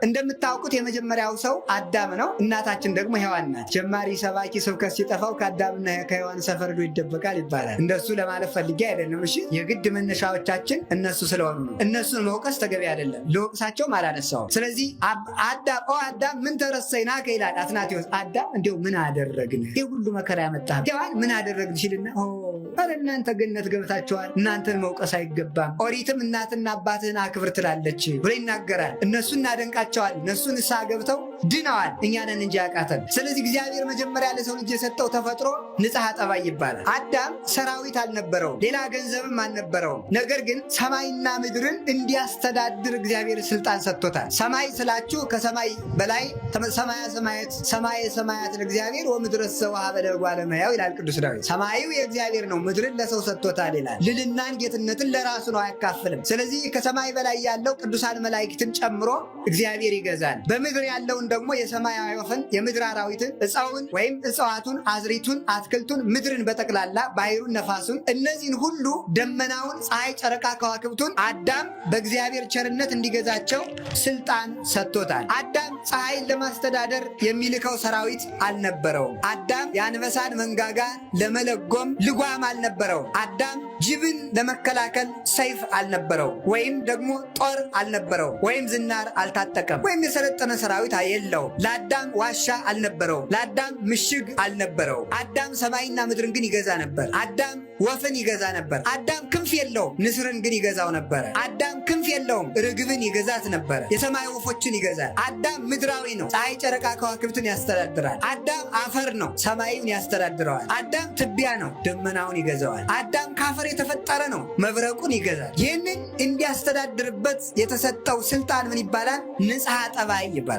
እንደምታውቁት የመጀመሪያው ሰው አዳም ነው። እናታችን ደግሞ ሔዋን ናት። ጀማሪ ሰባኪ ስብከት ሲጠፋው ከአዳምና ከሔዋን ሰፈር ሄዶ ይደበቃል ይባላል። እንደሱ ለማለት ፈልጌ አይደለም። እሺ የግድ መነሻዎቻችን እነሱ ስለሆኑ ነው። እነሱን መውቀስ ተገቢ አይደለም። ልወቅሳቸውም አላነሳውም። ስለዚህ አዳም ምን ተረሰይና ከይላል አትናቴዎስ። አዳም እንዲሁ ምን አደረግን? ይህ ሁሉ መከራ ያመጣህ ሔዋን ምን አደረግን ሲልና ኧረ እናንተ ገነት ገብታችኋል፣ እናንተን መውቀስ አይገባም። ኦሪትም እናትና አባትህን አክብር ትላለች ብሎ ይናገራል። እነሱ እናደንቃቸዋል። እነሱ ንስሐ ገብተው ድነዋል። እኛንን እንጂ ያቃተን። ስለዚህ እግዚአብሔር መጀመሪያ ለሰው ልጅ የሰጠው ተፈጥሮ ንጽሐ ጠባይ ይባላል። አዳም ሰራዊት አልነበረውም፣ ሌላ ገንዘብም አልነበረውም። ነገር ግን ሰማይና ምድርን እንዲያስተዳድር እግዚአብሔር ስልጣን ሰጥቶታል። ሰማይ ስላችሁ ከሰማይ በላይ ሰማየ ሰማያት ለእግዚአብሔር ወምድረሰ ወሀበ ለእጓለ እመሕያው ይላል ቅዱስ ዳዊት። ሰማዩ የእግዚአብሔር ነው፣ ምድርን ለሰው ሰጥቶታል ይላል። ልልናን ጌትነትን ለራሱ ነው፣ አያካፍልም። ስለዚህ ከሰማይ በላይ ያለው ቅዱሳን መላእክትን ጨምሮ እግዚአብሔር ይገዛል። በምድር ያለውን ደግሞ የሰማይ ወፍን፣ የምድር አራዊትን፣ እፀውን ወይም እፅዋቱን፣ አዝሪቱን፣ አትክልቱን፣ ምድርን በጠቅላላ ባሕሩን፣ ነፋሱን፣ እነዚህን ሁሉ ደመናውን፣ ፀሐይ፣ ጨረቃ፣ ከዋክብቱን አዳም በእግዚአብሔር ቸርነት እንዲገዛቸው ስልጣን ሰጥቶታል። አዳም ፀሐይን ለማስተዳደር የሚልከው ሰራዊት አልነበረውም። አዳም የአንበሳን መንጋጋ ለመለጎም ልጓም አልነበረውም። አዳም ጅብን ለመከላከል ሰይፍ አልነበረው፣ ወይም ደግሞ ጦር አልነበረው፣ ወይም ዝናር አልታጠቀም፣ ወይም የሰለጠነ ሰራዊት የለው። ለአዳም ዋሻ አልነበረው፣ ለአዳም ምሽግ አልነበረው። አዳም ሰማይና ምድርን ግን ይገዛ ነበር። አዳም ወፍን ይገዛ ነበር። አዳም ክንፍ የለውም፣ ንስርን ግን ይገዛው ነበረ። አዳም ክንፍ የለውም፣ ርግብን ይገዛት ነበረ። የሰማይ ወፎችን ይገዛል። አዳም ምድራዊ ነው፣ ፀሐይ፣ ጨረቃ፣ ከዋክብትን ያስተዳድራል። አዳም አፈር ነው፣ ሰማዩን ያስተዳድረዋል። አዳም ትቢያ ነው፣ ደመናውን ይገዛዋል። አዳም ካፈር የተፈጠረ ነው፣ መብረቁን ይገዛል። ይህንን እንዲያስተዳድርበት የተሰጠው ስልጣን ምን ይባላል? ንጽሐ ጠባይ ይባላል።